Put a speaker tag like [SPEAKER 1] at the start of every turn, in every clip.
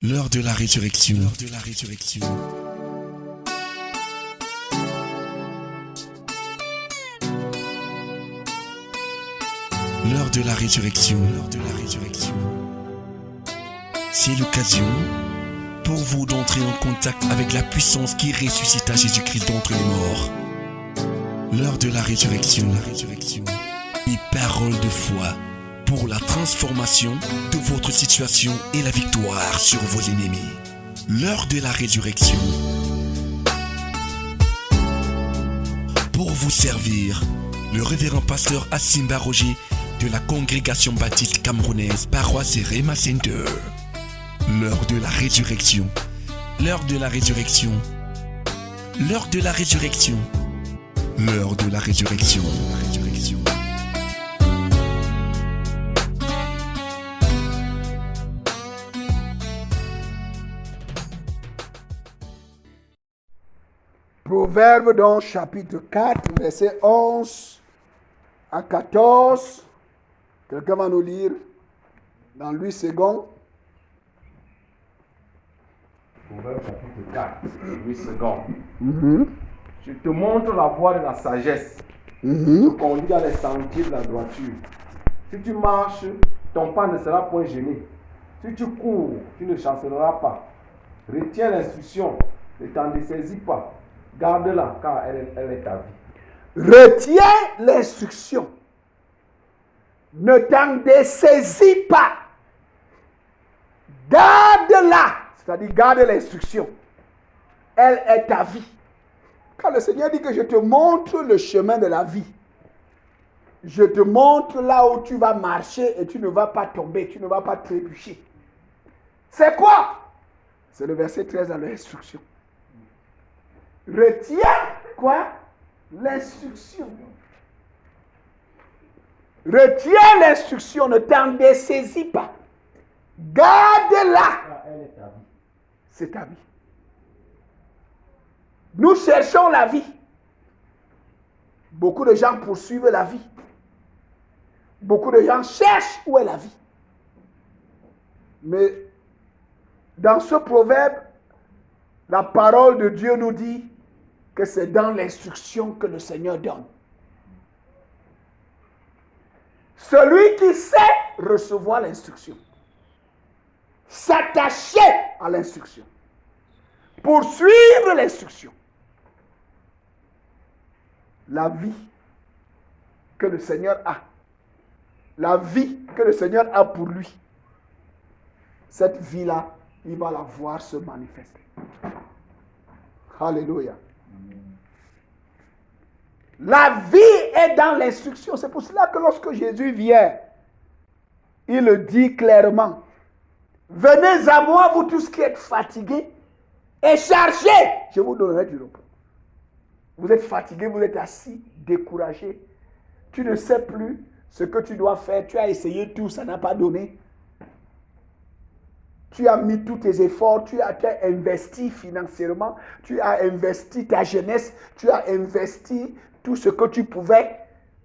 [SPEAKER 1] L'heure de la résurrection. L'heure de la résurrection. L'heure de la résurrection. L'heure de la résurrection. C'est l'occasion pour vous d'entrer en contact avec la puissance qui ressuscita Jésus-Christ d'entre les morts. L'heure de la résurrection. La résurrection. Et paroles de foi pour la transformation de votre situation et la victoire sur vos ennemis. L'heure de la résurrection. Pour vous servir, le révérend pasteur Assimba Roger de la congrégation baptiste camerounaise Paroisse Rema Center. L'heure de la résurrection. L'heure de la résurrection. L'heure de la résurrection. L'heure de la résurrection. La résurrection.
[SPEAKER 2] Proverbe donc chapitre 4, verset 11 à 14. Quelqu'un va nous lire dans 8 secondes.
[SPEAKER 3] Proverbe chapitre 4, 8 secondes. Je te montre la voie de la sagesse. Tu conduis dans les sentiers de la droiture. Si tu marches, ton pas ne sera point gêné. Si tu cours, tu ne chancelleras pas. Retiens l'instruction, ne t'en dessaisis pas. Garde-la, car elle est ta vie.
[SPEAKER 2] Retiens l'instruction. Ne t'en dessaisis pas. Garde-la. C'est-à-dire, garde l'instruction. Elle est ta vie. Quand le Seigneur dit que je te montre le chemin de la vie, je te montre là où tu vas marcher et tu ne vas pas tomber, tu ne vas pas trébucher. C'est quoi? C'est le verset 13 dans l'instruction. Retiens quoi? L'instruction. Retiens l'instruction, ne t'en dessaisis pas. Garde-la.
[SPEAKER 3] Elle est ta vie.
[SPEAKER 2] C'est ta vie. Nous cherchons la vie. Beaucoup de gens poursuivent la vie. Beaucoup de gens cherchent où est la vie. Mais dans ce proverbe, la parole de Dieu nous dit que c'est dans l'instruction que le Seigneur donne. Celui qui sait recevoir l'instruction, s'attacher à l'instruction, poursuivre l'instruction, la vie que le Seigneur a, la vie que le Seigneur a pour lui, cette vie-là, il va la voir se manifester. Alléluia. La vie est dans l'instruction. C'est pour cela que lorsque Jésus vient, il le dit clairement. Venez à moi, vous tous qui êtes fatigués et chargés, je vous donnerai du repos. Vous êtes fatigués, vous êtes assis, découragés. Tu ne sais plus ce que tu dois faire. Tu as essayé tout, ça n'a pas donné. Tu as mis tous tes efforts, tu as investi financièrement, tu as investi ta jeunesse, tu as investi tout ce que tu pouvais,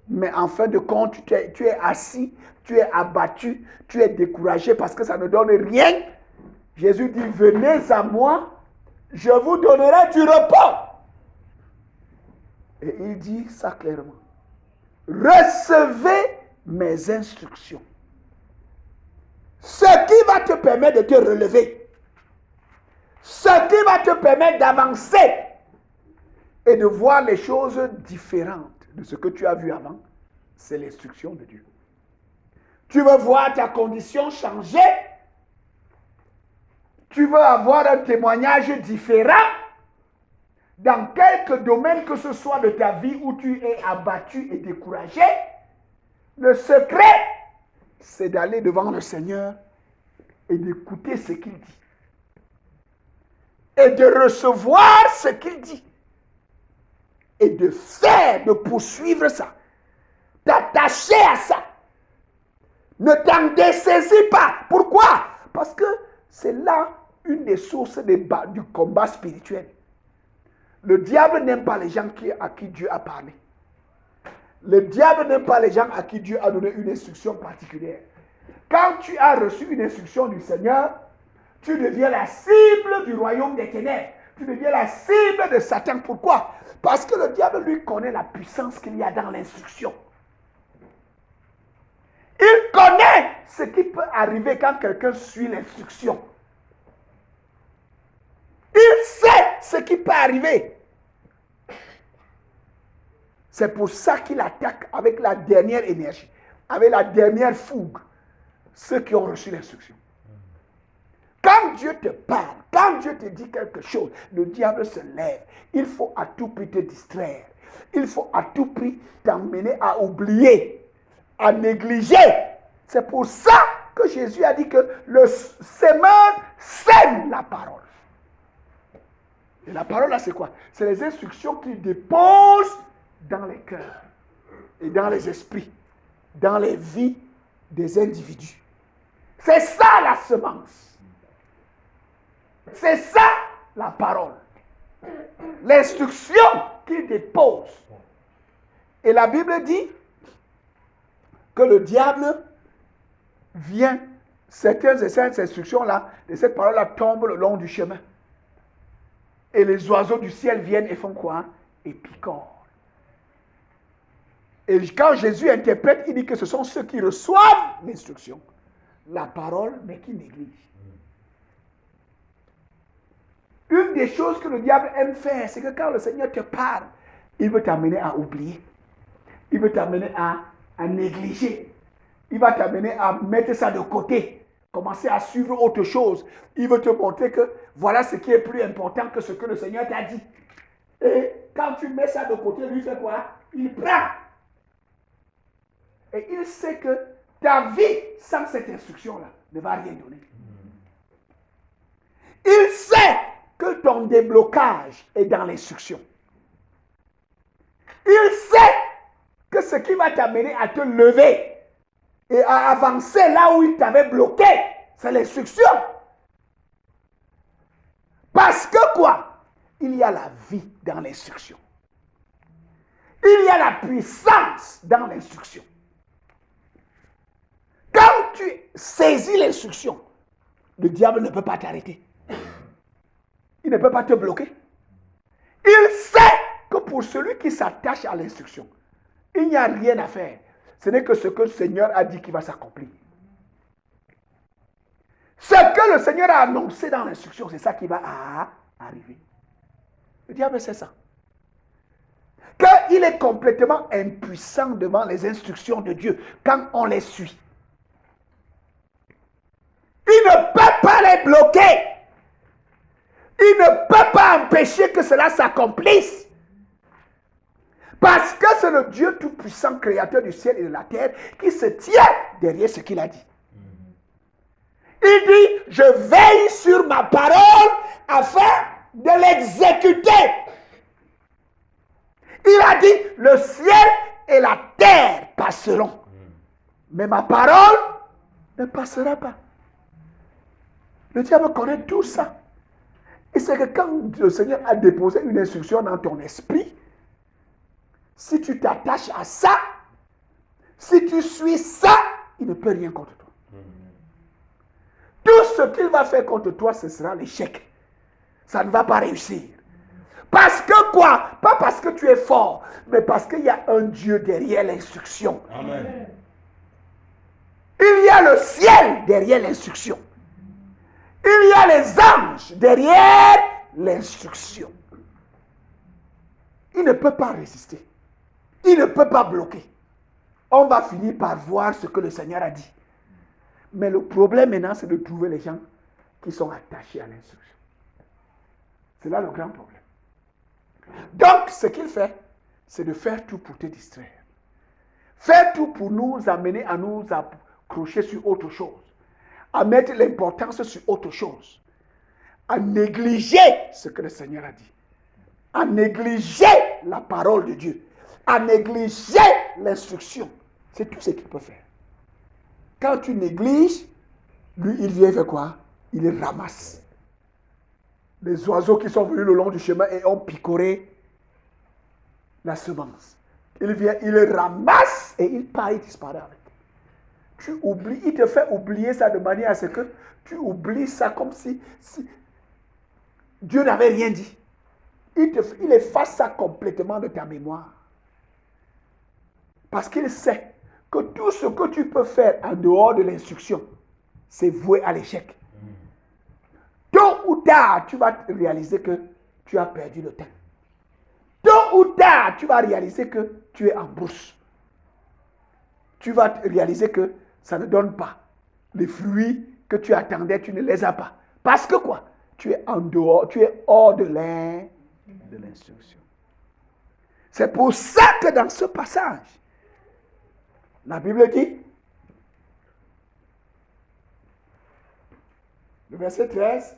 [SPEAKER 2] mais en fin de compte, tu es assis, tu es abattu, tu es découragé parce que ça ne donne rien. Jésus dit, venez à moi, je vous donnerai du repos. Et il dit ça clairement. Recevez mes instructions. Ce qui va te permettre de te relever. Ce qui va te permettre d'avancer et de voir les choses différentes de ce que tu as vu avant, c'est l'instruction de Dieu. Tu veux voir ta condition changer? Tu veux avoir un témoignage différent? Dans quelque domaine que ce soit de ta vie où tu es abattu et découragé, le secret, c'est d'aller devant le Seigneur et d'écouter ce qu'il dit. Et de recevoir ce qu'il dit. Et de faire, de poursuivre ça. T'attacher à ça. Ne t'en dessaisis pas. Pourquoi? Parce que c'est là une des sources du combat spirituel. Le diable n'aime pas les gens à qui Dieu a parlé. Le diable n'aime pas les gens à qui Dieu a donné une instruction particulière. Quand tu as reçu une instruction du Seigneur, Tu deviens la cible du royaume des ténèbres. Tu deviens la cible de Satan. Pourquoi? Parce que le diable, lui, connaît la puissance qu'il y a dans l'instruction. Il connaît ce qui peut arriver quand quelqu'un suit l'instruction. Il sait ce qui peut arriver. C'est pour ça qu'il attaque avec la dernière énergie, avec la dernière fougue, ceux qui ont reçu l'instruction. Quand Dieu te parle, quand Dieu te dit quelque chose, le diable se lève. Il faut à tout prix te distraire. Il faut à tout prix t'emmener à oublier, à négliger. C'est pour ça que Jésus a dit que le semeur sème la parole. Et la parole là, c'est quoi? C'est les instructions qu'il dépose dans les cœurs et dans les esprits, dans les vies des individus. C'est ça la semence. C'est ça la parole. L'instruction qu'il dépose. Et la Bible dit que le diable vient, certaines de ces instructions-là, de cette parole-là tombent le long du chemin. Et les oiseaux du ciel viennent et font quoi? Et picorent. Et quand Jésus interprète, il dit que ce sont ceux qui reçoivent l'instruction, la parole, mais qui négligent. Une des choses que le diable aime faire, c'est que quand le Seigneur te parle, il veut t'amener à oublier. Il veut t'amener à négliger. Il va t'amener à mettre ça de côté. Commencer à suivre autre chose. Il veut te montrer que voilà ce qui est plus important que ce que le Seigneur t'a dit. Et quand tu mets ça de côté, lui fait quoi? Il prend. Et il sait que ta vie sans cette instruction-là ne va rien donner. Il sait que ton déblocage est dans l'instruction. Il sait que ce qui va t'amener à te lever et à avancer là où il t'avait bloqué, c'est l'instruction. Parce que quoi? Il y a la vie dans l'instruction. Il y a la puissance dans l'instruction. Quand tu saisis l'instruction, le diable ne peut pas t'arrêter. Il ne peut pas te bloquer. Il sait que pour celui qui s'attache à l'instruction, il n'y a rien à faire. Ce n'est que ce que le Seigneur a dit qui va s'accomplir. Ce que le Seigneur a annoncé dans l'instruction, c'est ça qui va arriver. Le diable sait ça. Qu'il est complètement impuissant devant les instructions de Dieu quand on les suit. Il ne peut pas les bloquer. Il ne peut pas empêcher que cela s'accomplisse. Parce que c'est le Dieu tout-puissant, créateur du ciel et de la terre, qui se tient derrière ce qu'il a dit. Il dit, je veille sur ma parole afin de l'exécuter. Il a dit, le ciel et la terre passeront. Mais ma parole ne passera pas. Le diable connaît tout ça. Et c'est que quand le Seigneur a déposé une instruction dans ton esprit, si tu t'attaches à ça, si tu suis ça, il ne peut rien contre toi. Tout ce qu'il va faire contre toi, ce sera l'échec. Ça ne va pas réussir. Parce que quoi? Pas parce que tu es fort, mais parce qu'il y a un Dieu derrière l'instruction.
[SPEAKER 3] Amen.
[SPEAKER 2] Il y a le ciel derrière l'instruction. Il y a les anges derrière l'instruction. Il ne peut pas résister. Il ne peut pas bloquer. On va finir par voir ce que le Seigneur a dit. Mais le problème maintenant, c'est de trouver les gens qui sont attachés à l'instruction. C'est là le grand problème. Donc, ce qu'il fait, c'est de faire tout pour te distraire. Faire tout pour nous amener à nous accrocher sur autre chose. À mettre l'importance sur autre chose. À négliger ce que le Seigneur a dit. À négliger la parole de Dieu. À négliger l'instruction. C'est tout ce qu'il peut faire. Quand tu négliges, lui, il vient faire quoi? Il ramasse. Les oiseaux qui sont venus le long du chemin et ont picoré la semence. Il vient, il ramasse et il part, il disparaît avec. tu oublies, il te fait oublier ça de manière à ce que tu oublies ça comme si Dieu n'avait rien dit. Il efface ça complètement de ta mémoire. Parce qu'il sait que tout ce que tu peux faire en dehors de l'instruction, c'est voué à l'échec. Tôt ou tard, tu vas réaliser que tu as perdu le temps. Tôt ou tard, tu vas réaliser que tu es en bourse. Tu vas réaliser que ça ne donne pas. Les fruits que tu attendais, tu ne les as pas. Parce que quoi? Tu es en dehors, tu es hors de l'instruction. C'est pour ça que dans ce passage, la Bible dit, le verset 13,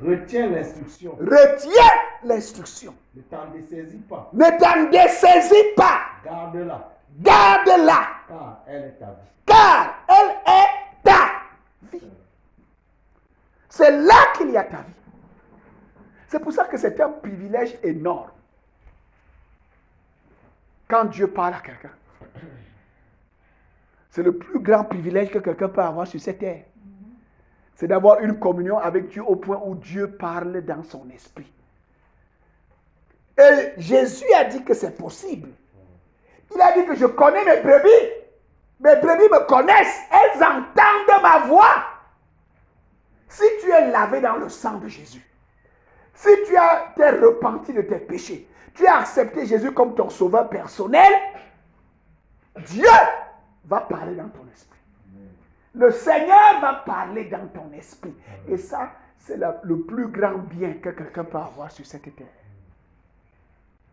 [SPEAKER 3] retiens l'instruction.
[SPEAKER 2] Retiens l'instruction.
[SPEAKER 3] Ne t'en dessaisis pas.
[SPEAKER 2] Ne t'en dessaisis pas.
[SPEAKER 3] Garde-la.
[SPEAKER 2] Garde-la.
[SPEAKER 3] Car elle est ta vie.
[SPEAKER 2] Car elle est ta vie. C'est là qu'il y a ta vie. C'est pour ça que c'est un privilège énorme. Quand Dieu parle à quelqu'un, c'est le plus grand privilège que quelqu'un peut avoir sur cette terre. C'est d'avoir une communion avec Dieu au point où Dieu parle dans son esprit. Et Jésus a dit que c'est possible. Il a dit que je connais mes brebis. Mes brebis me connaissent. Elles entendent ma voix. Si tu es lavé dans le sang de Jésus, si tu t'es repenti de tes péchés, tu as accepté Jésus comme ton sauveur personnel, Dieu va parler dans ton esprit. Le Seigneur va parler dans ton esprit. Et ça, c'est le plus grand bien que quelqu'un peut avoir sur cette terre.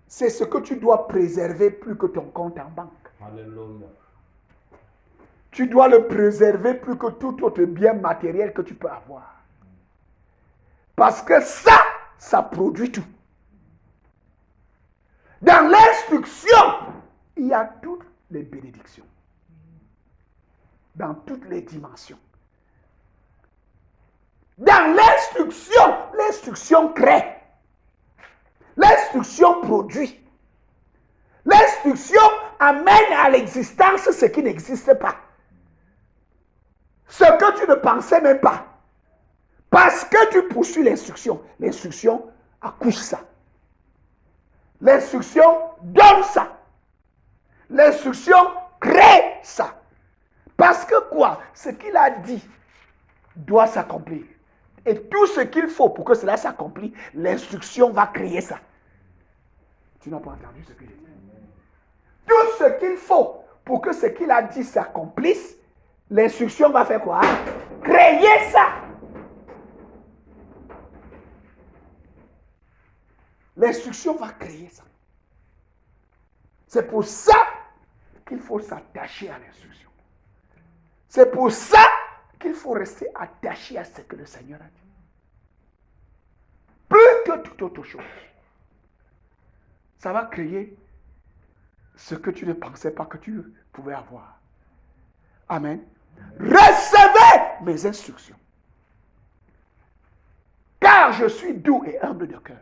[SPEAKER 2] C'est ce que tu dois préserver plus que ton compte en banque.
[SPEAKER 3] Alléluia.
[SPEAKER 2] Tu dois le préserver plus que tout autre bien matériel que tu peux avoir. Parce que ça produit tout. Dans l'instruction, il y a toutes les bénédictions. Dans toutes les dimensions. Dans l'instruction crée. L'instruction produit. L'instruction amène à l'existence ce qui n'existe pas. Ce que tu ne pensais même pas. Parce que tu poursuis l'instruction. L'instruction accouche ça. L'instruction donne ça. L'instruction crée ça. Parce que quoi? Ce qu'il a dit doit s'accomplir. Et tout ce qu'il faut pour que cela s'accomplisse, l'instruction va créer ça. Tu n'as pas entendu ce que j'ai dit? Tout ce qu'il faut pour que ce qu'il a dit s'accomplisse, l'instruction va faire quoi? Créer ça. L'instruction va créer ça. C'est pour ça qu'il faut s'attacher à l'instruction. C'est pour ça qu'il faut rester attaché à ce que le Seigneur a dit. Plus que toute autre chose. Ça va créer ce que tu ne pensais pas que tu pouvais avoir. Amen. Recevez mes instructions. Car je suis doux et humble de cœur.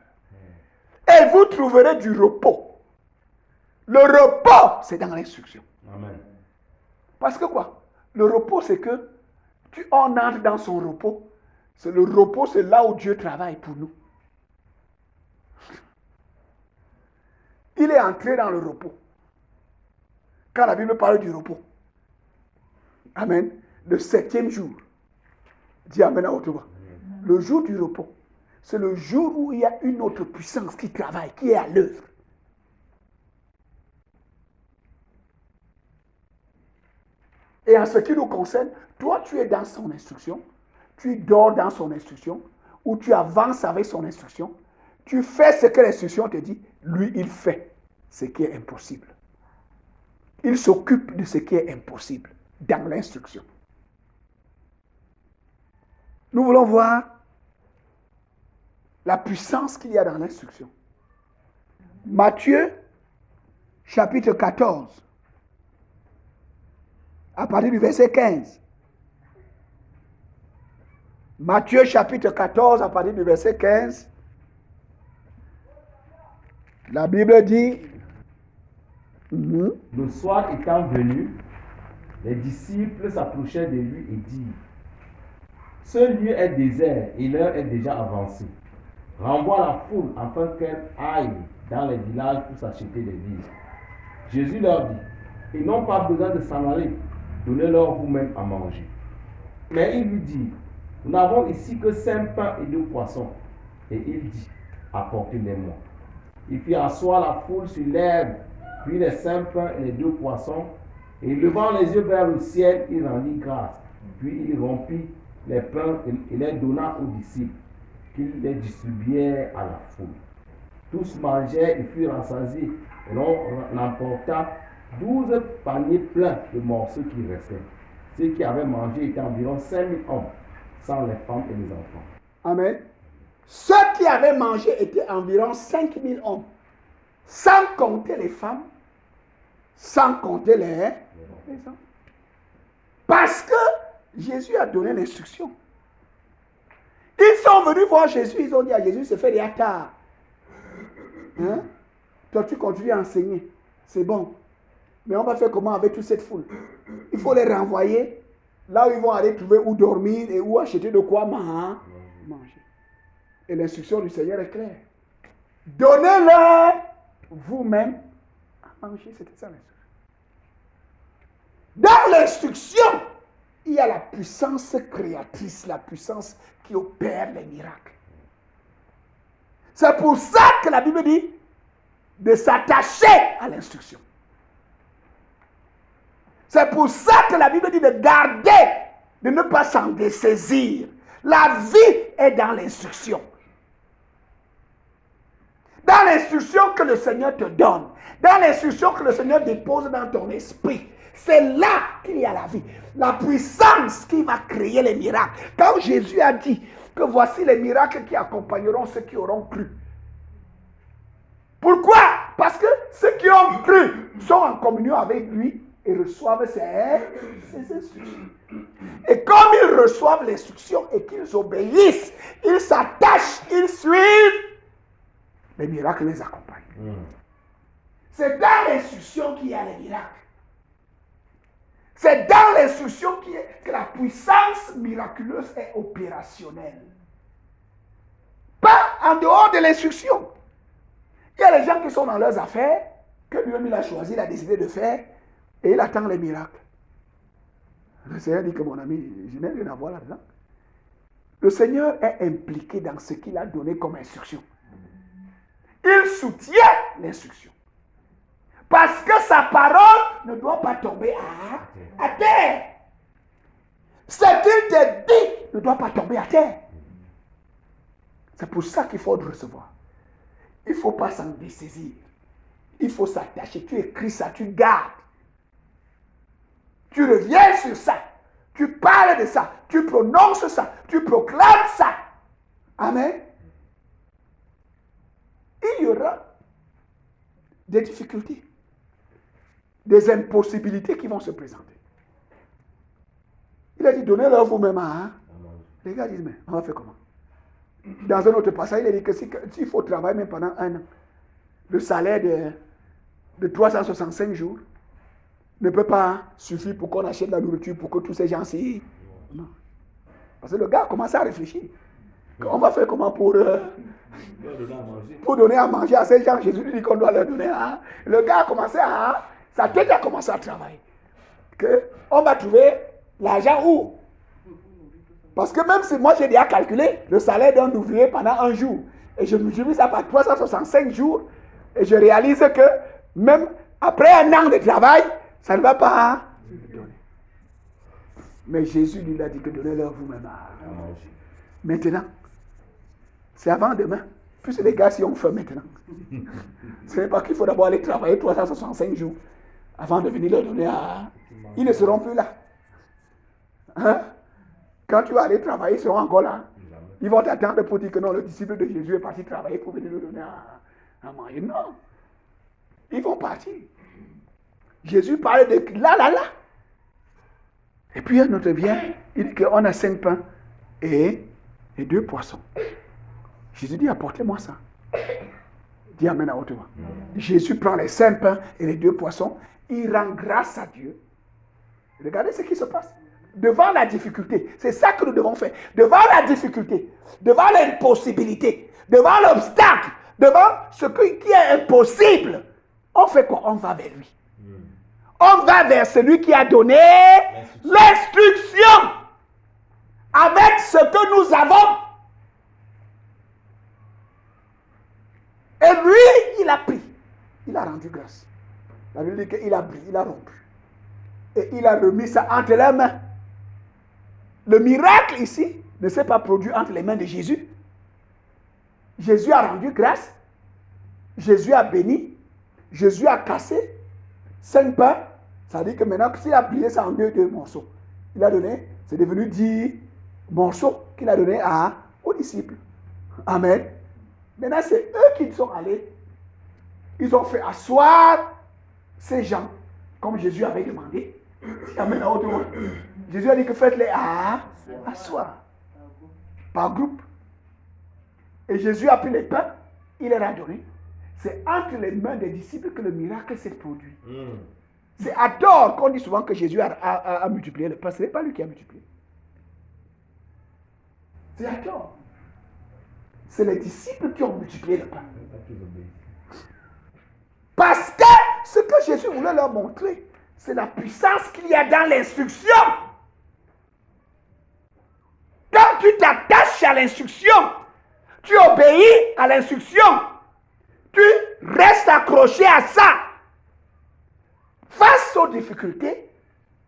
[SPEAKER 2] Et vous trouverez du repos. Le repos, c'est dans l'instruction.
[SPEAKER 3] Amen.
[SPEAKER 2] Parce que quoi? Le repos, c'est que on entre dans son repos. Le repos, c'est là où Dieu travaille pour nous. Il est entré dans le repos. Quand la Bible parle du repos. Amen. Le 7e jour. Dis Amen à haute voix. Le jour du repos. C'est le jour où il y a une autre puissance qui travaille, qui est à l'œuvre. Et en ce qui nous concerne, toi tu es dans son instruction, tu dors dans son instruction, ou tu avances avec son instruction, tu fais ce que l'instruction te dit, lui il fait ce qui est impossible. Il s'occupe de ce qui est impossible dans l'instruction. Nous voulons voir la puissance qu'il y a dans l'instruction. Matthieu, chapitre 14, à partir du verset 15. Matthieu, chapitre 14, à partir du verset 15. La Bible dit...
[SPEAKER 3] Le soir étant venu, Les disciples s'approchèrent de lui et dirent, ce lieu est désert et l'heure est déjà avancée. Renvoie la foule afin qu'elle aille dans les villages pour s'acheter des vivres. Jésus leur dit, ils n'ont pas besoin de s'en aller, donnez-leur vous-même à manger. Mais il lui dit, nous n'avons ici que 5 pains et 2 poissons. Et il dit, apportez-les-moi. Il fit asseoir la foule sur l'herbe, puis les 5 pains et les 2 poissons, et levant les yeux vers le ciel, il rendit grâce. Puis il rompit les pains et les donna aux disciples, qu'ils les distribuèrent à la foule. Tous mangèrent et furent rassasiés, et l'on emporta 12 paniers pleins de morceaux qui restaient. Ceux qui avaient mangé étaient environ 5000 hommes, sans les femmes et les enfants.
[SPEAKER 2] Amen. Ceux qui avaient mangé étaient environ 5000 hommes, sans compter les femmes, sans compter les enfants. Parce que Jésus a donné l'instruction. Ils sont venus voir Jésus, ils ont dit à Jésus, c'est fait déjà tard. Hein? Toi, tu continues à enseigner, c'est bon. Mais on va faire comment avec toute cette foule? Il faut les renvoyer là où ils vont aller trouver où dormir et où acheter de quoi manger. Et l'instruction du Seigneur est claire. Donnez-leur vous-même à manger. C'était ça l'instruction. Dans l'instruction, il y a la puissance créatrice, la puissance qui opère les miracles. C'est pour ça que la Bible dit de s'attacher à l'instruction. C'est pour ça que la Bible dit de garder, de ne pas s'en dessaisir. La vie est dans l'instruction. Dans l'instruction que le Seigneur te donne, dans l'instruction que le Seigneur dépose dans ton esprit, c'est là qu'il y a la vie. La puissance qui va créer les miracles. Quand Jésus a dit que voici les miracles qui accompagneront ceux qui auront cru. Pourquoi? Parce que ceux qui ont cru sont en communion avec lui et reçoivent ses instructions. Et comme ils reçoivent l'instruction et qu'ils obéissent, ils s'attachent, ils suivent, les miracles les accompagnent. C'est dans l'instruction qu'il y a les miracles. C'est dans l'instruction que la puissance miraculeuse est opérationnelle. Pas en dehors de l'instruction. Il y a les gens qui sont dans leurs affaires, que lui-même il a choisi, il a décidé de faire, et il attend les miracles. Le Seigneur dit que mon ami, je n'ai rien à voir là-dedans. Le Seigneur est impliqué dans ce qu'il a donné comme instruction. Il soutient l'instruction. Parce que sa parole ne doit pas tomber à terre. Ce qu'il te dit ne doit pas tomber à terre. C'est pour ça qu'il faut le recevoir. Il ne faut pas s'en dessaisir. Il faut s'attacher. Tu écris ça, tu gardes. Tu reviens sur ça. Tu parles de ça. Tu prononces ça. Tu proclames ça. Amen. Il y aura des difficultés, des impossibilités qui vont se présenter. Il a dit, donnez-leur vous-même à... Les gars disent, mais on va faire comment? Dans un autre passage, il a dit que s'il faut travailler même pendant 1 an, le salaire de 365 jours ne peut pas suffire pour qu'on achète de la nourriture pour que tous ces gens-ci... Non. Parce que le gars a commencé à réfléchir. On va faire comment pour donner à manger à ces gens? Jésus dit qu'on doit leur donner. Le gars a commencé sa tête a commencé à travailler. On va trouver l'argent où? Parce que même si moi j'ai déjà calculé le salaire d'un ouvrier pendant 1 jour, et je multiplie ça par 365 jours, et je réalise que même après 1 an de travail, ça ne va pas donner. Mais Jésus lui a dit que donnez-leur vous-même à manger. Maintenant, c'est avant demain. Plus les gars, si on fait maintenant. Ce n'est pas qu'il faut d'abord aller travailler 365 jours avant de venir leur donner à... Ils ne seront plus là. Hein? Quand tu vas aller travailler, ils seront encore là. Ils vont t'attendre pour dire que non, le disciple de Jésus est parti travailler pour venir leur donner à manger. Non. Ils vont partir. Jésus parle de là. Et puis un autre vient, il dit qu'on a 5 pains et 2 poissons. Jésus dit, apportez-moi ça. Dis amen à haute voix. Jésus prend les 5 pains et les 2 poissons. Il rend grâce à Dieu. Regardez ce qui se passe. Devant la difficulté, c'est ça que nous devons faire. Devant la difficulté, devant l'impossibilité, devant l'obstacle, devant ce qui est impossible, on fait quoi? On va vers lui. On va vers celui qui a donné l'instruction avec ce que nous avons. Et lui, il a pris. Il a rendu grâce. La Bible dit qu'il a pris, il a rompu. Et il a remis ça entre les mains. Le miracle ici ne s'est pas produit entre les mains de Jésus. Jésus a rendu grâce. Jésus a béni. Jésus a cassé 5 pains. Ça veut dire que maintenant, s'il a plié ça en deux morceaux, il a donné, c'est devenu 10 morceaux qu'il a donné aux disciples. Amen. Maintenant, c'est eux qui sont allés. Ils ont fait asseoir ces gens, comme Jésus avait demandé. Amen. Jésus a dit que faites-les asseoir. Par groupe. Et Jésus a pris les pains, il leur a donné. C'est entre les mains des disciples que le miracle s'est produit. C'est à tort qu'on dit souvent que Jésus a multiplié le pain. Ce n'est pas lui qui a multiplié. C'est à tort. C'est les disciples qui ont multiplié le pain. Parce que ce que Jésus voulait leur montrer, c'est la puissance qu'il y a dans l'instruction. Quand tu t'attaches à l'instruction, tu obéis à l'instruction, tu restes accroché à ça. Face aux difficultés,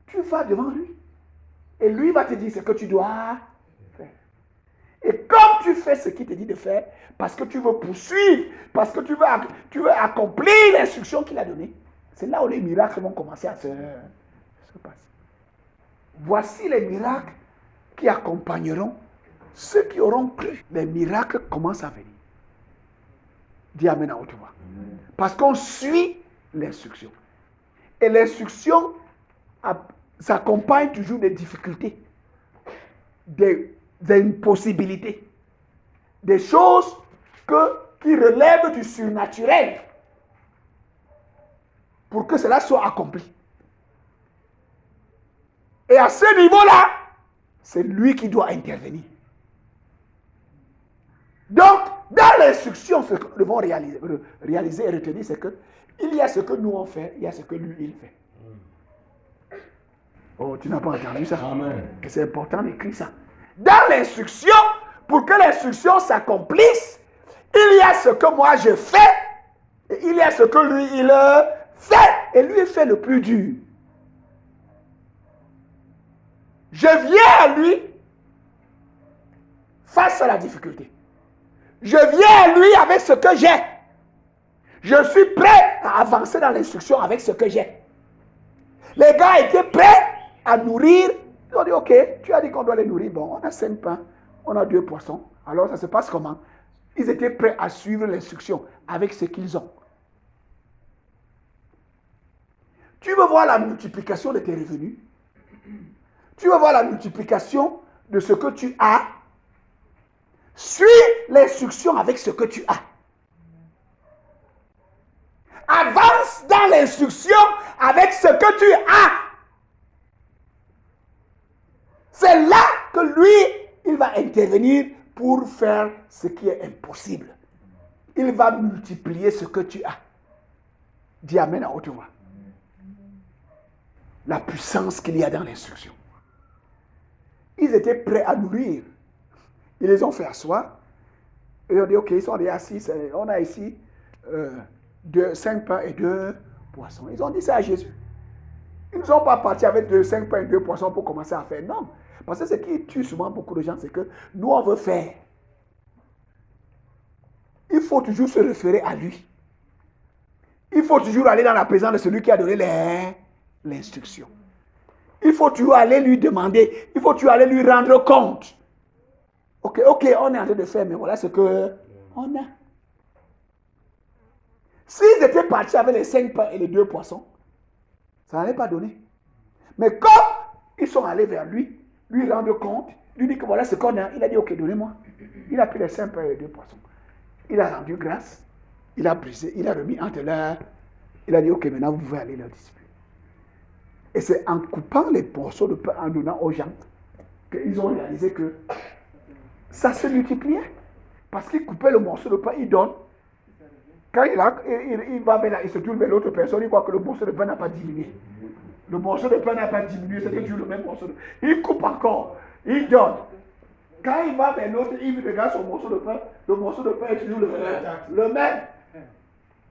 [SPEAKER 2] tu vas devant lui. Et lui va te dire ce que tu dois faire. Et comme tu fais ce qu'il te dit de faire, parce que tu veux poursuivre, parce que tu veux accomplir l'instruction qu'il a donnée, c'est là où les miracles vont commencer à se passer. Voici les miracles qui accompagneront ceux qui auront cru. Les miracles commencent à venir. Dis Amen à haute voix. Parce qu'on suit l'instruction. Et l'instruction s'accompagne toujours des difficultés, des impossibilités, des choses qui relèvent du surnaturel pour que cela soit accompli. Et à ce niveau-là, c'est lui qui doit intervenir. Donc, dans l'instruction, ce que nous devons réaliser et retenir, c'est que il y a ce que nous on fait, il y a ce que lui il fait. Oh, tu n'as pas entendu ça?
[SPEAKER 3] Amen.
[SPEAKER 2] Et c'est important d'écrire ça. Dans l'instruction, pour que l'instruction s'accomplisse, il y a ce que moi je fais, et il y a ce que lui il fait, et lui il fait le plus dur. Je viens à lui face à la difficulté. Je viens à lui avec ce que j'ai. Je suis prêt à avancer dans l'instruction avec ce que j'ai. Les gars étaient prêts à nourrir. Ils ont dit, ok, tu as dit qu'on doit les nourrir. Bon, on a 5 pains, on a 2 poissons. Alors ça se passe comment? Ils étaient prêts à suivre l'instruction avec ce qu'ils ont. Tu veux voir la multiplication de tes revenus? Tu veux voir la multiplication de ce que tu as? Suis l'instruction avec ce que tu as. Avance dans l'instruction avec ce que tu as. C'est là que lui, il va intervenir pour faire ce qui est impossible. Il va multiplier ce que tu as. Dis Amen à haute voix. La puissance qu'il y a dans l'instruction. Ils étaient prêts à nourrir. Ils les ont fait asseoir. Et ils ont dit, ok, ils sont allés assis. On a ici 5 pains et 2 poissons. Ils ont dit ça à Jésus. Ils ne sont pas partis avec 5 pains et 2 poissons pour commencer à faire. Non. Parce que ce qui tue souvent beaucoup de gens, c'est que nous, on veut faire. Il faut toujours se référer à lui. Il faut toujours aller dans la présence de celui qui a donné l'instruction. Il faut toujours aller lui demander. Il faut toujours aller lui rendre compte. Ok, on est en train de faire, mais voilà ce qu'on a. S'ils étaient partis avec les 5 pains et les 2 poissons, ça n'allait pas donner. Mais comme ils sont allés vers lui rendre compte, lui dit que voilà ce qu'on a, il a dit ok, donnez-moi. Il a pris les 5 pains et les 2 poissons. Il a rendu grâce, il a brisé, il a remis entre leurs. Il a dit ok, maintenant vous pouvez aller leur disciple. Et c'est en coupant les morceaux de pain, en donnant aux gens, qu'ils ont réalisé que ça se multipliait. Parce qu'il coupait le morceau de pain, il donne. Quand il va vers là, il se tourne vers l'autre personne, il voit que le morceau de pain n'a pas diminué. Le morceau de pain n'a pas diminué, c'est toujours le même morceau de pain. Il coupe encore, il donne. Quand il va vers l'autre, il regarde son morceau de pain, le morceau de pain est toujours le même.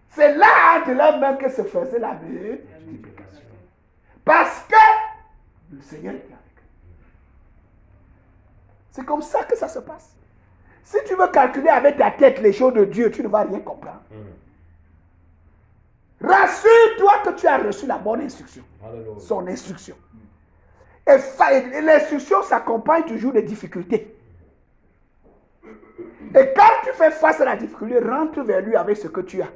[SPEAKER 2] C'est là, de là même que se faisait la multiplication. Parce que le Seigneur était avec eux. C'est comme ça que ça se passe. Si tu veux calculer avec ta tête les choses de Dieu, tu ne vas rien comprendre. Rassure-toi que tu as reçu la bonne instruction. Son instruction. Et l'instruction s'accompagne toujours des difficultés. Et quand tu fais face à la difficulté, rentre vers lui avec ce que tu as.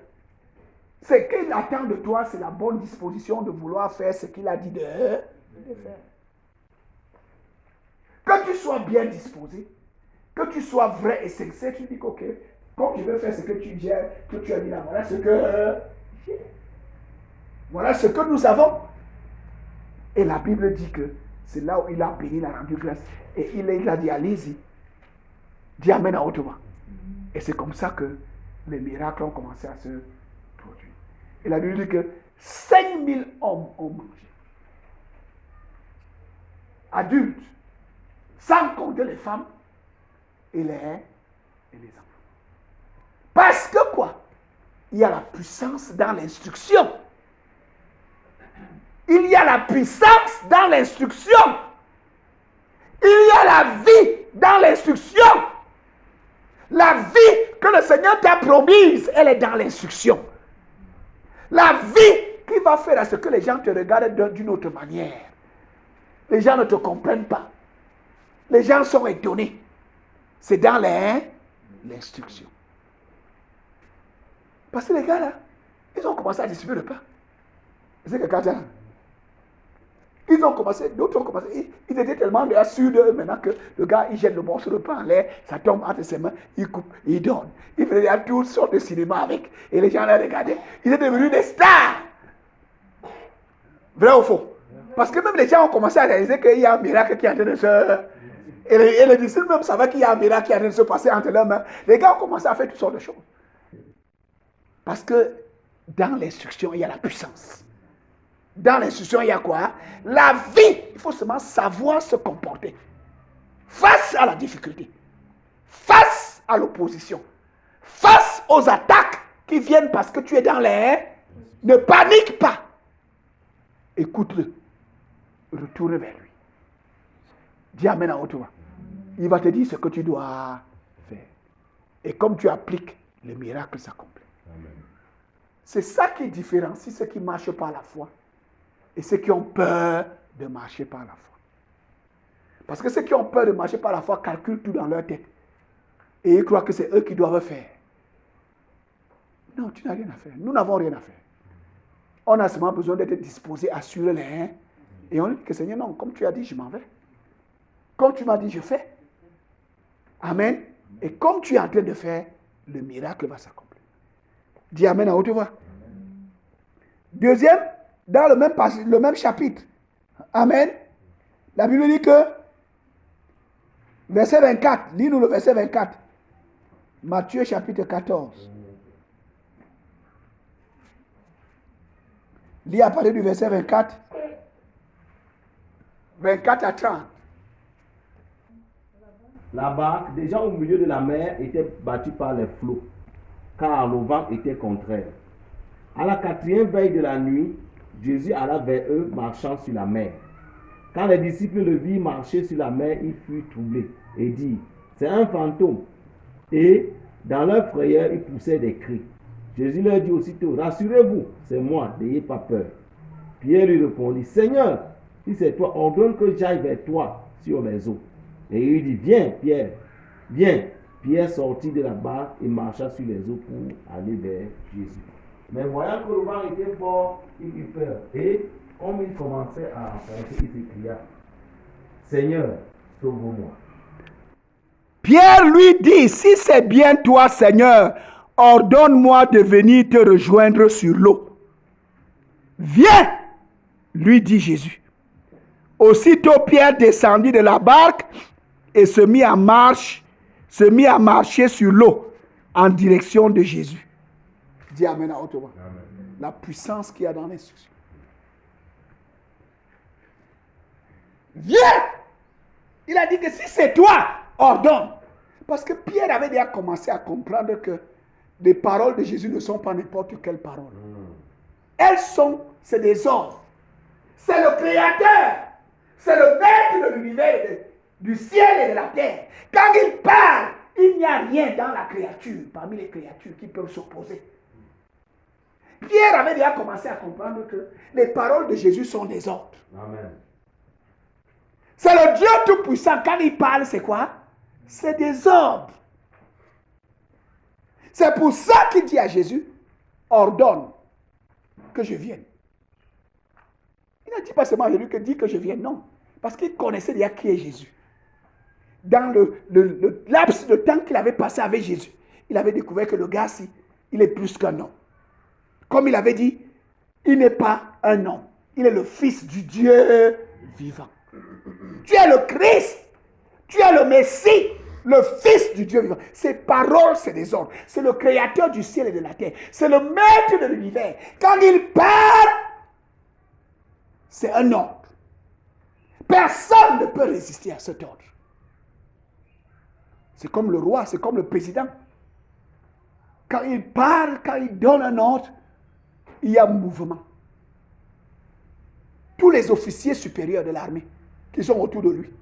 [SPEAKER 2] Ce qu'il attend de toi, c'est la bonne disposition de vouloir faire ce qu'il a dit de faire. Que tu sois bien disposé, que tu sois vrai et sincère, tu dis que, ok, quand je veux faire ce que tu as dit là, voilà ce que nous avons. Et la Bible dit que c'est là où il a béni, il a rendu grâce. Et il a dit, allez-y. Dis amen à haute voix. Et c'est comme ça que les miracles ont commencé à se produire. Et la Bible dit que 5000 hommes ont mangé. Adultes. Sans compter les femmes et les enfants. Parce que quoi? Il y a la puissance dans l'instruction. Il y a la puissance dans l'instruction. Il y a la vie dans l'instruction. La vie que le Seigneur t'a promise, elle est dans l'instruction. La vie qui va faire à ce que les gens te regardent d'une autre manière. Les gens ne te comprennent pas. Les gens sont étonnés. C'est dans l'instruction. Parce que les gars là, ils ont commencé à distribuer le pain. C'est que quand ils ont commencé, d'autres ont commencé, ils étaient tellement sûrs d'eux maintenant que le gars, il jette le morceau de pain en l'air, ça tombe entre ses mains, il coupe, il donne. Il faisait toutes sortes de cinéma avec. Et les gens les regardaient. Ils étaient devenus des stars. Vrai ou faux? Parce que même les gens ont commencé à réaliser qu'il y a un miracle qui est en train de se... Et les disciples même savaient qu'il y a un miracle qui est en train de se passer entre leurs mains. Les gars ont commencé à faire toutes sortes de choses. Parce que dans l'instruction, il y a la puissance. Dans l'instruction, il y a quoi? La vie. Il faut seulement savoir se comporter. Face à la difficulté. Face à l'opposition. Face aux attaques qui viennent parce que tu es dans l'air. Ne panique pas. Écoute-le. Retourne vers lui. Dis amen à haute voix. Il va te dire ce que tu dois faire. Et comme tu appliques, le miracle s'accomplit. C'est ça qui différencie ceux qui marchent par la foi et ceux qui ont peur de marcher par la foi. Parce que ceux qui ont peur de marcher par la foi calculent tout dans leur tête. Et ils croient que c'est eux qui doivent faire. Non, tu n'as rien à faire. Nous n'avons rien à faire. On a seulement besoin d'être disposé à suivre les. Et on dit que Seigneur, non, comme tu as dit, je m'en vais. Comme tu m'as dit, je fais. Amen. Et comme tu es en train de faire, le miracle va s'accomplir. Dis amen à haute voix. Deuxième, dans le même chapitre. Amen. La Bible dit que, verset 24, lis-nous le verset 24. Matthieu chapitre 14. Lis à partir du verset 24. 24 à 30.
[SPEAKER 4] La barque, déjà au milieu de la mer, était battue par les flots, car le vent était contraire. À la 4e veille de la nuit, Jésus alla vers eux marchant sur la mer. Quand les disciples le virent marcher sur la mer, ils furent troublés et dirent, c'est un fantôme. Et dans leur frayeur, ils poussaient des cris. Jésus leur dit aussitôt, rassurez-vous, c'est moi, n'ayez pas peur. Pierre lui répondit, Seigneur, si c'est toi, ordonne que j'aille vers toi sur les eaux. Et il dit, viens Pierre, viens. Pierre sortit de la barque et marcha sur les eaux pour aller vers Jésus. Mais voyant que le vent était fort, il eut peur. Et comme il commençait à penser, il s'écria, Seigneur, sauve-moi.
[SPEAKER 2] Pierre lui dit, si c'est bien toi, Seigneur, ordonne-moi de venir te rejoindre sur l'eau. Viens, lui dit Jésus. Aussitôt Pierre descendit de la barque et se mit à marcher sur l'eau en direction de Jésus. Dis Amen à haute voix. La puissance qu'il y a dans l'instruction. Viens! Il a dit que si c'est toi, ordonne. Parce que Pierre avait déjà commencé à comprendre que les paroles de Jésus ne sont pas n'importe quelles paroles. C'est des ordres. C'est le Créateur. C'est le Maître de l'univers, du ciel et de la terre. Quand il parle, il n'y a rien dans la créature, parmi les créatures qui peuvent s'opposer. Pierre avait déjà commencé à comprendre que les paroles de Jésus sont des ordres.
[SPEAKER 4] Amen.
[SPEAKER 2] C'est le Dieu Tout-Puissant. Quand il parle, c'est quoi? C'est des ordres. C'est pour ça qu'il dit à Jésus, ordonne que je vienne. Il n'a dit pas seulement à Jésus que dit que je vienne, non. Parce qu'il connaissait déjà qui est Jésus. Dans le laps de temps qu'il avait passé avec Jésus, il avait découvert que le gars-ci, il est plus qu'un homme. Comme il avait dit, il n'est pas un homme. Il est le Fils du Dieu vivant. Tu es le Christ. Tu es le Messie, le Fils du Dieu vivant. Ces paroles, c'est des ordres. C'est le Créateur du ciel et de la terre. C'est le Maître de l'univers. Quand il parle, c'est un ordre. Personne ne peut résister à cet ordre. C'est comme le roi, c'est comme le président. Quand il parle, quand il donne un ordre, il y a un mouvement. Tous les officiers supérieurs de l'armée qui sont autour de lui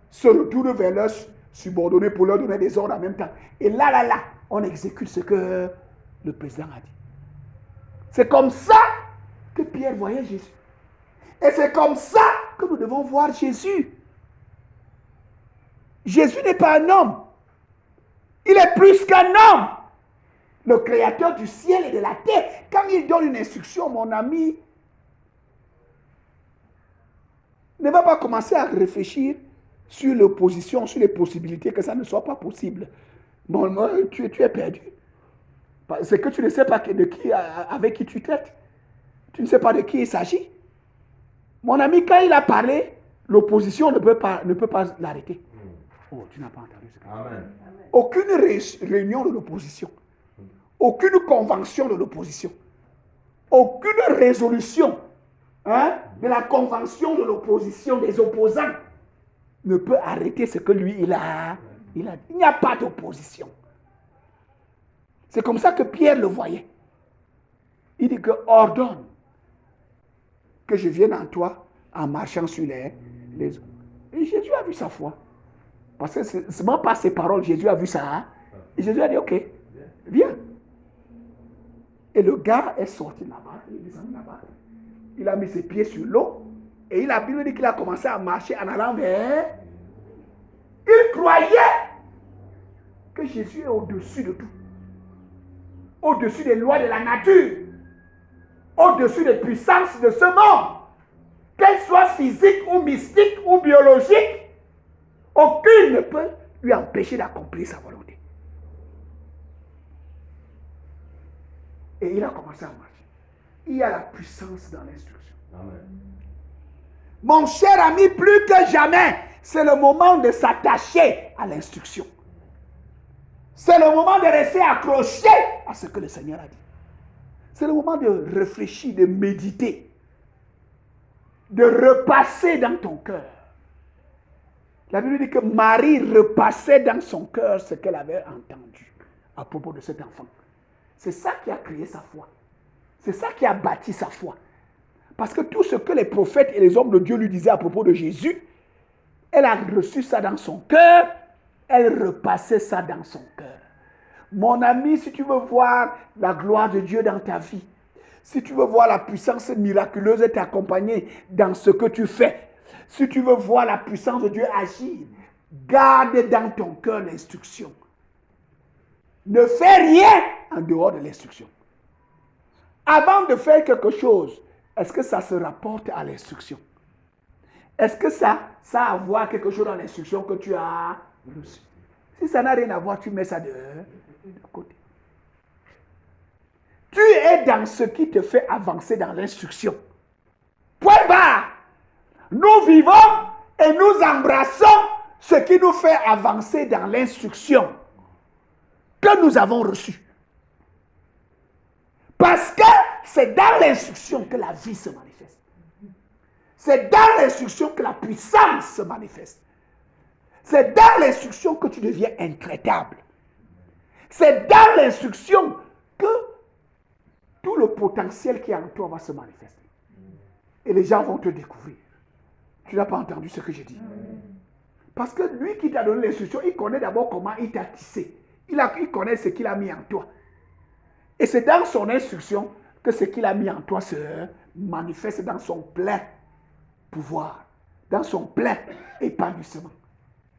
[SPEAKER 2] se retournent vers leurs subordonnés pour leur donner des ordres en même temps. Et là, on exécute ce que le président a dit. C'est comme ça que Pierre voyait Jésus. Et c'est comme ça que nous devons voir Jésus. Jésus n'est pas un homme. Il est plus qu'un homme. Le Créateur du ciel et de la terre. Quand il donne une instruction, mon ami, ne va pas commencer à réfléchir sur l'opposition, sur les possibilités que ça ne soit pas possible. Bon, tu es perdu. C'est que tu ne sais pas avec qui tu traites. Tu ne sais pas de qui il s'agit. Mon ami, quand il a parlé, l'opposition ne peut pas l'arrêter. Oh, tu n'as pas entendu ce que
[SPEAKER 4] Amen.
[SPEAKER 2] Aucune réunion de l'opposition, aucune convention de l'opposition, aucune résolution de la convention de l'opposition des opposants ne peut arrêter ce que lui, il a dit. Il n'y a pas d'opposition. C'est comme ça que Pierre le voyait. Il dit que ordonne que je vienne en toi en marchant sur les eaux. Et Jésus a vu sa foi. Parce que ce n'est même pas ses paroles, Jésus a vu ça. Et Jésus a dit, ok, viens. Et le gars est sorti de là-bas, il est descendu là-bas. Il a mis ses pieds sur l'eau. Et la Bible dit qu'il a commencé à marcher en allant vers. Il croyait que Jésus est au-dessus de tout. Au-dessus des lois de la nature. Au-dessus des puissances de ce monde. Qu'elles soient physiques ou mystiques ou biologiques. Aucune ne peut lui empêcher d'accomplir sa volonté. Et il a commencé à marcher. Il y a la puissance dans l'instruction.
[SPEAKER 4] Amen.
[SPEAKER 2] Mon cher ami, plus que jamais, c'est le moment de s'attacher à l'instruction. C'est le moment de rester accroché à ce que le Seigneur a dit. C'est le moment de réfléchir, de méditer, de repasser dans ton cœur. La Bible dit que Marie repassait dans son cœur ce qu'elle avait entendu à propos de cet enfant. C'est ça qui a créé sa foi. C'est ça qui a bâti sa foi. Parce que tout ce que les prophètes et les hommes de Dieu lui disaient à propos de Jésus, elle a reçu ça dans son cœur, elle repassait ça dans son cœur. Mon ami, si tu veux voir la gloire de Dieu dans ta vie, si tu veux voir la puissance miraculeuse t'accompagner dans ce que tu fais, si tu veux voir la puissance de Dieu agir, garde dans ton cœur l'instruction. Ne fais rien en dehors de l'instruction. Avant de faire quelque chose, est-ce que ça se rapporte à l'instruction? Est-ce que ça a à voir quelque chose dans l'instruction que tu as reçue? Si ça n'a rien à voir, tu mets ça de côté. Tu es dans ce qui te fait avancer dans l'instruction. Point barre. Nous vivons et nous embrassons ce qui nous fait avancer dans l'instruction que nous avons reçue. Parce que c'est dans l'instruction que la vie se manifeste. C'est dans l'instruction que la puissance se manifeste. C'est dans l'instruction que tu deviens intraitable. C'est dans l'instruction que tout le potentiel qui est en toi va se manifester. Et les gens vont te découvrir. Tu n'as pas entendu ce que j'ai dit. Parce que lui qui t'a donné l'instruction, il connaît d'abord comment il t'a tissé. Il connaît ce qu'il a mis en toi. Et c'est dans son instruction que ce qu'il a mis en toi se manifeste dans son plein pouvoir, dans son plein épanouissement.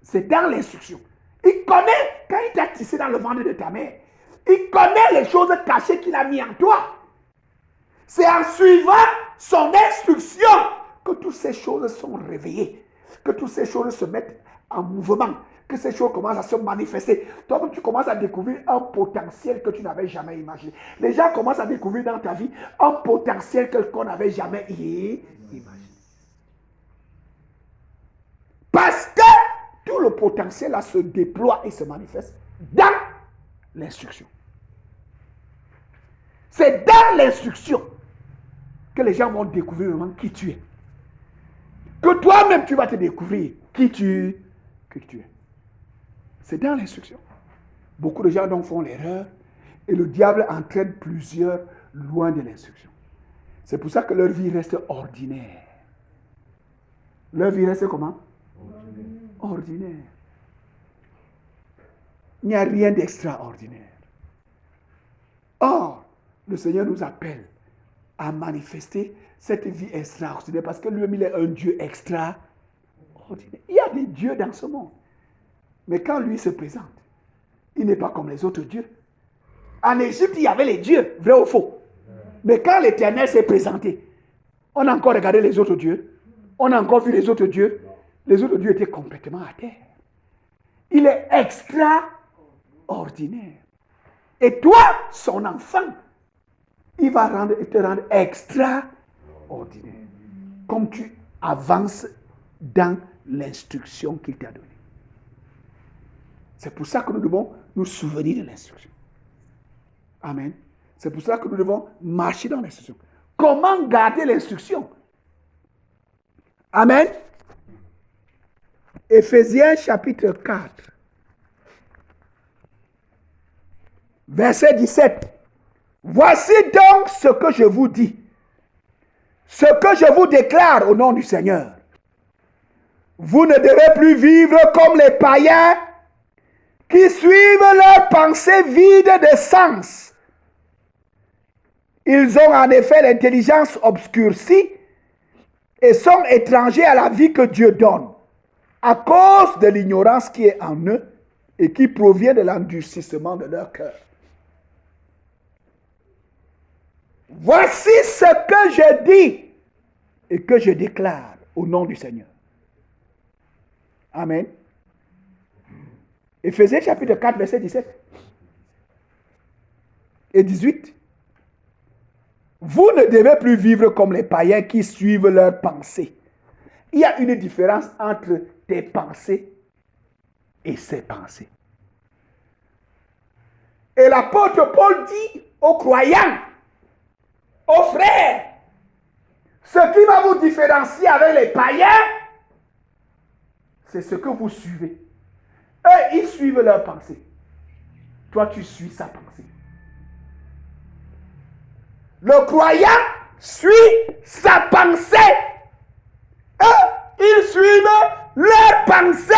[SPEAKER 2] C'est dans l'instruction. Il connaît, quand il t'a tissé dans le ventre de ta mère, il connaît les choses cachées qu'il a mis en toi. C'est en suivant son instruction que toutes ces choses sont réveillées, que toutes ces choses se mettent en mouvement, que ces choses commencent à se manifester. Toi, tu commences à découvrir un potentiel que tu n'avais jamais imaginé. Les gens commencent à découvrir dans ta vie un potentiel qu'on n'avait jamais imaginé. Parce que tout le potentiel là se déploie et se manifeste dans l'instruction. C'est dans l'instruction que les gens vont découvrir vraiment qui tu es. Que toi-même tu vas te découvrir qui tu es. C'est dans l'instruction. Beaucoup de gens donc font l'erreur et le diable entraîne plusieurs loin de l'instruction. C'est pour ça que leur vie reste ordinaire. Leur vie reste comment? Ordinaire. Il n'y a rien d'extraordinaire. Or, le Seigneur nous appelle à manifester cette vie extraordinaire parce que lui-même il est un Dieu extraordinaire. Il y a des dieux dans ce monde. Mais quand lui se présente, il n'est pas comme les autres dieux. En Égypte, il y avait les dieux, vrai ou faux. Mais quand l'Éternel s'est présenté, on a encore regardé les autres dieux. On a encore vu les autres dieux. Les autres dieux étaient complètement à terre. Il est extraordinaire. Et toi, son enfant, il va te rendre extraordinaire. Comme tu avances dans l'instruction qu'il t'a donnée. C'est pour ça que nous devons nous souvenir de l'instruction. Amen. C'est pour ça que nous devons marcher dans l'instruction. Comment garder l'instruction? Amen. Éphésiens chapitre 4. Verset 17. Voici donc ce que je vous dis. Ce que je vous déclare au nom du Seigneur. Vous ne devez plus vivre comme les païens qui suivent leurs pensées vides de sens. Ils ont en effet l'intelligence obscurcie et sont étrangers à la vie que Dieu donne, à cause de l'ignorance qui est en eux et qui provient de l'endurcissement de leur cœur. Voici ce que je dis et que je déclare au nom du Seigneur. Amen. Éphésiens chapitre 4, verset 17 et 18. Vous ne devez plus vivre comme les païens qui suivent leurs pensées. Il y a une différence entre tes pensées et ses pensées. Et l'apôtre Paul dit aux croyants, aux frères, ce qui va vous différencier avec les païens, c'est ce que vous suivez. Eux, ils suivent leurs pensées. Toi, tu suis sa pensée. Le croyant suit sa pensée. Eux, ils suivent leur pensée.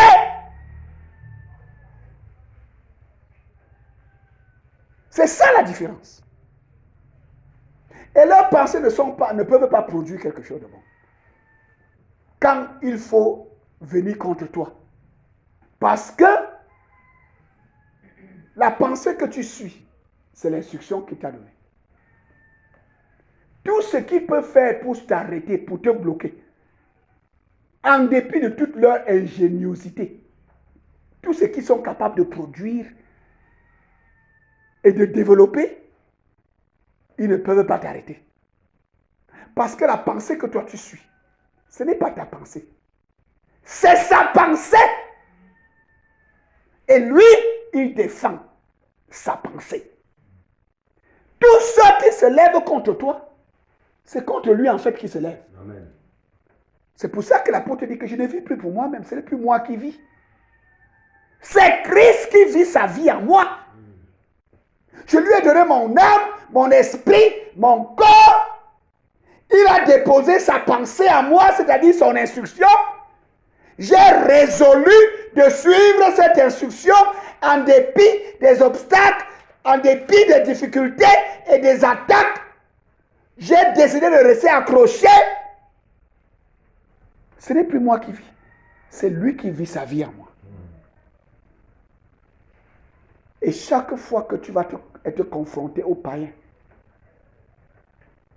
[SPEAKER 2] C'est ça la différence. Et leurs pensées ne peuvent pas produire quelque chose de bon. Quand il faut venir contre toi. Parce que la pensée que tu suis, c'est l'instruction qu'il t'a donnée. Tout ce qu'ils peuvent faire pour t'arrêter, pour te bloquer, en dépit de toute leur ingéniosité, tout ce qu'ils sont capables de produire et de développer, ils ne peuvent pas t'arrêter. Parce que la pensée que toi tu suis, Ce n'est pas ta pensée. C'est sa pensée. Et lui, il défend sa pensée. Tous ceux qui se lèvent contre toi, c'est contre lui en fait qui se lèvent.
[SPEAKER 4] Amen.
[SPEAKER 2] C'est pour ça que l'apôtre dit que je ne vis plus pour moi-même, ce n'est plus moi qui vis. C'est Christ qui vit sa vie en moi. Je lui ai donné mon âme, mon esprit, mon corps. Il a déposé sa pensée en moi, c'est-à-dire son instruction. J'ai résolu de suivre cette instruction en dépit des obstacles, en dépit des difficultés et des attaques. J'ai décidé de rester accroché. Ce n'est plus moi qui vis. C'est lui qui vit sa vie en moi. Et chaque fois que tu vas être confronté aux païens,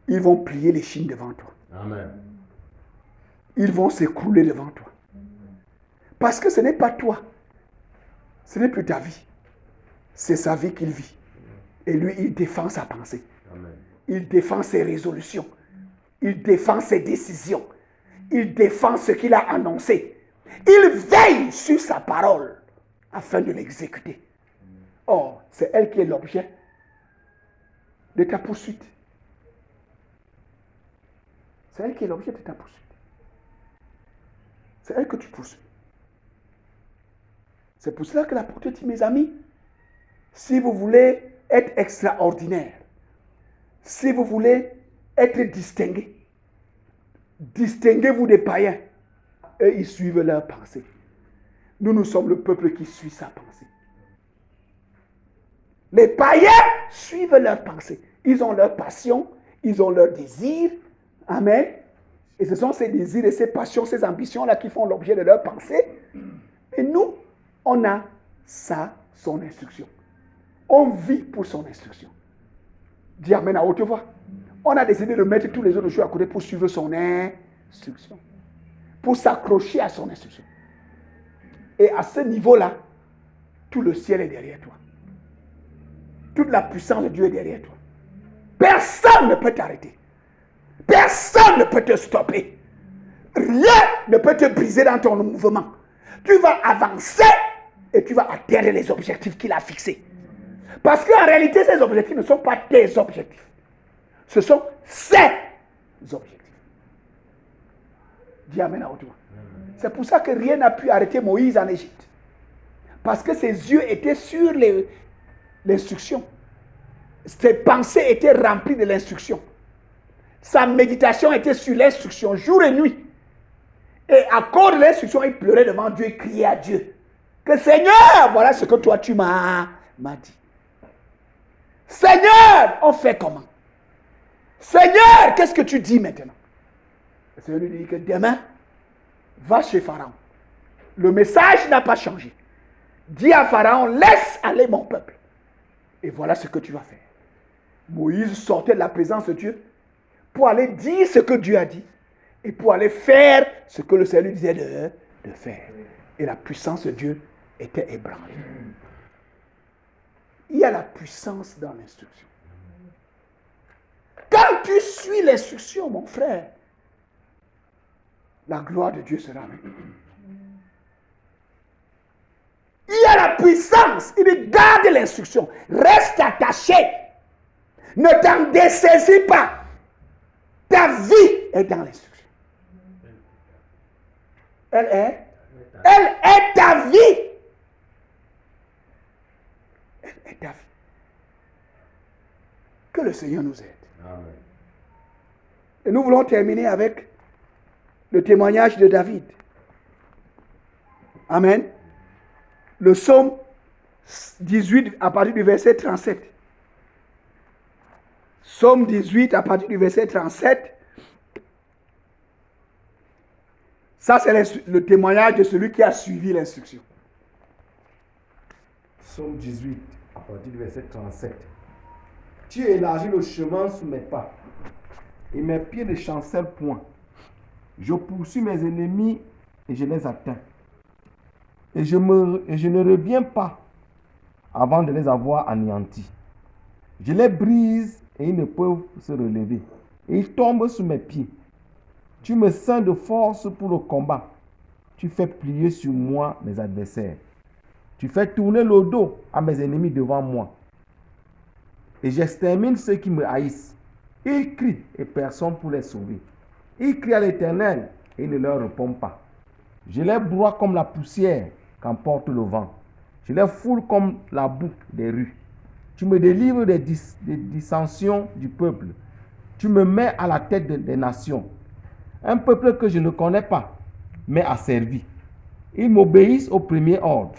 [SPEAKER 2] ils vont plier les chines devant toi.
[SPEAKER 4] Amen.
[SPEAKER 2] Ils vont s'écrouler devant toi. Parce que ce n'est pas toi. Ce n'est plus ta vie. C'est sa vie qu'il vit. Et lui, il défend sa pensée.
[SPEAKER 4] Amen.
[SPEAKER 2] Il défend ses résolutions. Il défend ses décisions. Il défend ce qu'il a annoncé. Il veille sur sa parole afin de l'exécuter. Or, c'est elle qui est l'objet de ta poursuite. C'est elle qui est l'objet de ta poursuite. C'est elle que tu poursuis. C'est pour cela que l'apôtre dit, mes amis, si vous voulez être extraordinaire, si vous voulez être distingué, distinguez-vous des païens. Eux, ils suivent leur pensée. Nous, nous sommes le peuple qui suit sa pensée. Les païens suivent leur pensée. Ils ont leur passion, ils ont leur désir. Amen. Et ce sont ces désirs et ces passions, ces ambitions-là qui font l'objet de leur pensée. Et nous, on a ça, son instruction. On vit pour son instruction. Dis amen à haute voix. On a décidé de mettre tous les autres choses à côté pour suivre son instruction. Pour s'accrocher à son instruction. Et à ce niveau-là, tout le ciel est derrière toi. Toute la puissance de Dieu est derrière toi. Personne ne peut t'arrêter. Personne ne peut te stopper. Rien ne peut te briser dans ton mouvement. Tu vas avancer et tu vas atteindre les objectifs qu'il a fixés. Parce qu'en réalité, ces objectifs ne sont pas tes objectifs. Ce sont ses objectifs. Dis amen à haute voix. C'est pour ça que rien n'a pu arrêter Moïse en Égypte. Parce que ses yeux étaient sur l'instruction. Ses pensées étaient remplies de l'instruction. Sa méditation était sur l'instruction, jour et nuit. Et à cause de l'instruction, il pleurait devant Dieu et criait à Dieu. Que Seigneur, voilà ce que toi tu m'as dit. Seigneur, on fait comment? Seigneur, qu'est-ce que tu dis maintenant? Le Seigneur lui dit que demain, va chez Pharaon. Le message n'a pas changé. Dis à Pharaon, laisse aller mon peuple. Et voilà ce que tu vas faire. Moïse sortait de la présence de Dieu pour aller dire ce que Dieu a dit et pour aller faire ce que le Seigneur lui disait de faire. Et la puissance de Dieu était ébranlée. Il y a la puissance dans l'instruction. Quand tu suis l'instruction, mon frère, la gloire de Dieu sera avec toi. Il y a la puissance. Il garde l'instruction. Reste attaché. Ne t'en dessaisis pas. Ta vie est dans l'instruction. Elle est ta vie. Elle est ta vie. Que le Seigneur nous aide.
[SPEAKER 4] Amen.
[SPEAKER 2] Et nous voulons terminer avec le témoignage de David. Amen. Le psaume 18 à partir du verset 37. Psaume 18 à partir du verset 37. Ça, c'est le témoignage de celui qui a suivi l'instruction.
[SPEAKER 4] Psaume 18, à partir du verset 37. Tu élargis le chemin sous mes pas, et mes pieds ne chancellent point. Je poursuis mes ennemis et je les atteins. Et je ne reviens pas avant de les avoir anéantis. Je les brise et ils ne peuvent se relever. Et ils tombent sous mes pieds. Tu me ceins de force pour le combat. Tu fais plier sur moi mes adversaires. Tu fais tourner le dos à mes ennemis devant moi. Et j'extermine ceux qui me haïssent. Ils crient et personne pour les sauver. Ils crient à l'Éternel et il ne leur répond pas. Je les broie comme la poussière qu'emporte le vent. Je les foule comme la boue des rues. Tu me délivres des dissensions du peuple. Tu me mets à la tête des nations. Un peuple que je ne connais pas, mais asservi. Ils m'obéissent au premier ordre.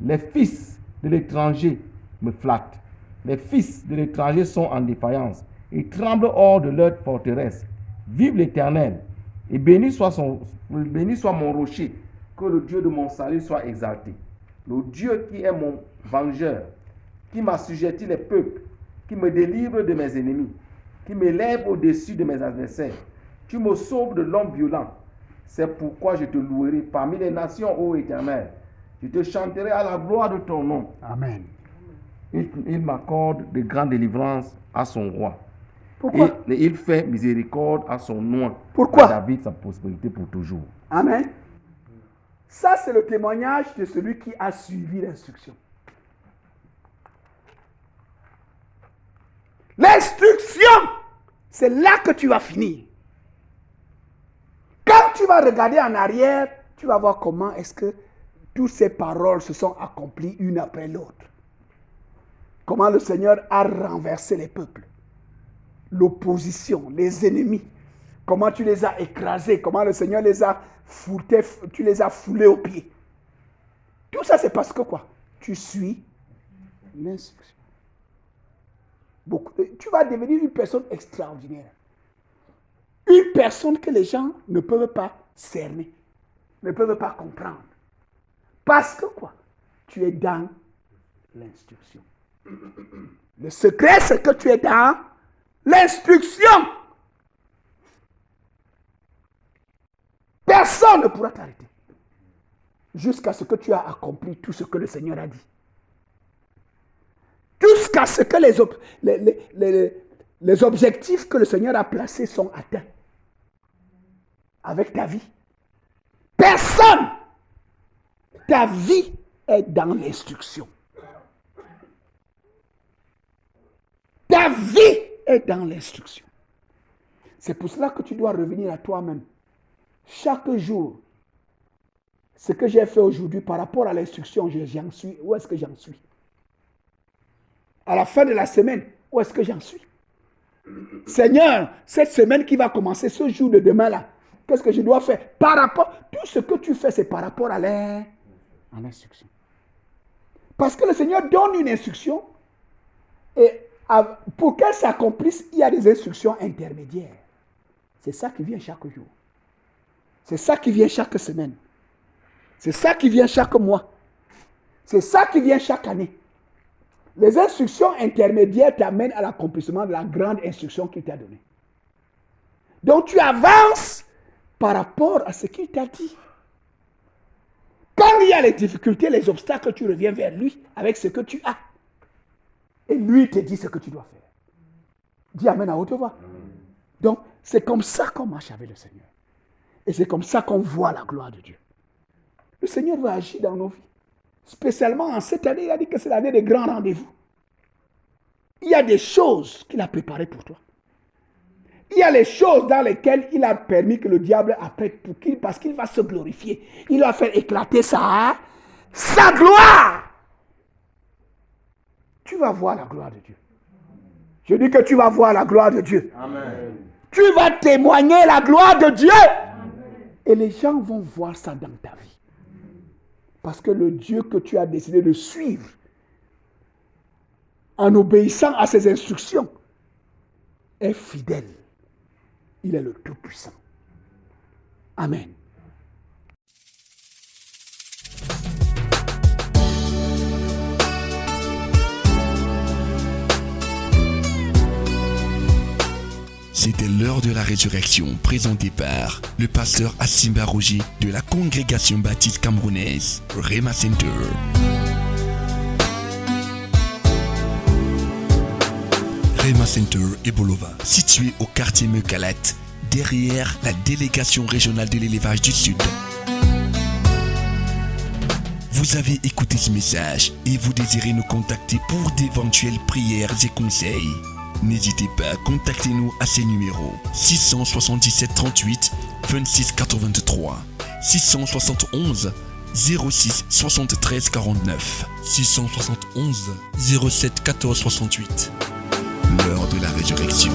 [SPEAKER 4] Les fils de l'étranger me flattent. Les fils de l'étranger sont en défaillance. Ils tremblent hors de leur forteresse. Vive l'Éternel. Et béni soit mon rocher. Que le Dieu de mon salut soit exalté. Le Dieu qui est mon vengeur, qui m'assujettit les peuples, qui me délivre de mes ennemis, qui m'élève au-dessus de mes adversaires. Tu me sauves de l'homme violent. C'est pourquoi je te louerai parmi les nations, ô Éternel. Je te chanterai à la gloire de ton nom.
[SPEAKER 2] Amen.
[SPEAKER 4] Il m'accorde de grandes délivrances à son roi.
[SPEAKER 2] Pourquoi?
[SPEAKER 4] Et il fait miséricorde à son nom.
[SPEAKER 2] Pourquoi?
[SPEAKER 4] À David sa prospérité pour toujours.
[SPEAKER 2] Amen. Ça, c'est le témoignage de celui qui a suivi l'instruction. L'instruction, c'est là que tu vas finir. Quand tu vas regarder en arrière, tu vas voir comment est-ce que toutes ces paroles se sont accomplies une après l'autre. Comment le Seigneur a renversé les peuples, l'opposition, les ennemis. Comment tu les as écrasés, comment le Seigneur les a foulés, tu les as foulés aux pieds. Tout ça, c'est parce que quoi? Tu suis l'instruction. Tu vas devenir une personne extraordinaire. Une personne que les gens ne peuvent pas cerner, ne peuvent pas comprendre. Parce que quoi? Tu es dans l'instruction. Le secret, c'est que tu es dans l'instruction. Personne ne pourra t'arrêter jusqu'à ce que tu aies accompli tout ce que le Seigneur a dit. Jusqu'à ce que les objectifs que le Seigneur a placés sont atteints avec ta vie. Personne. Ta vie est dans l'instruction. Ta vie est dans l'instruction. C'est pour cela que tu dois revenir à toi-même. Chaque jour, ce que j'ai fait aujourd'hui par rapport à l'instruction, j'en suis. Où est-ce que j'en suis? À la fin de la semaine, où est-ce que j'en suis? Seigneur, cette semaine qui va commencer, ce jour de demain-là, qu'est-ce que je dois faire? Par rapport, tout ce que tu fais, c'est par rapport à l'instruction. Parce que le Seigneur donne une instruction et pour qu'elle s'accomplisse, il y a des instructions intermédiaires. C'est ça qui vient chaque jour. C'est ça qui vient chaque semaine. C'est ça qui vient chaque mois. C'est ça qui vient chaque année. Les instructions intermédiaires t'amènent à l'accomplissement de la grande instruction qu'il t'a donnée. Donc tu avances par rapport à ce qu'il t'a dit. Quand il y a les difficultés, les obstacles, tu reviens vers lui avec ce que tu as. Et lui te dit ce que tu dois faire. Dis Amen à haute voix. Donc c'est comme ça qu'on marche avec le Seigneur. Et c'est comme ça qu'on voit la gloire de Dieu. Le Seigneur va agir dans nos vies. Spécialement en cette année, il a dit que c'est l'année des grands rendez-vous. Il y a des choses qu'il a préparées pour toi. Il y a les choses dans lesquelles il a permis que le diable apprête parce qu'il va se glorifier. Il va faire éclater sa gloire. Tu vas voir la gloire de Dieu. Je dis que tu vas voir la gloire de Dieu.
[SPEAKER 3] Amen.
[SPEAKER 2] Tu vas témoigner la gloire de Dieu. Et les gens vont voir ça dans ta vie. Parce que le Dieu que tu as décidé de suivre, en obéissant à ses instructions, est fidèle. Il est le Tout-Puissant. Amen.
[SPEAKER 1] C'était l'heure de la résurrection présentée par le pasteur Assimba Roger de la congrégation baptiste camerounaise Rema Center. Rema Center Ebolova, situé au quartier Mekalet, derrière la délégation régionale de l'élevage du Sud. Vous avez écouté ce message et vous désirez nous contacter pour d'éventuelles prières et conseils. N'hésitez pas à contacter nous à ces numéros 677 38 26 83 671 06 73 49 671 07 14 68. L'heure de la résurrection.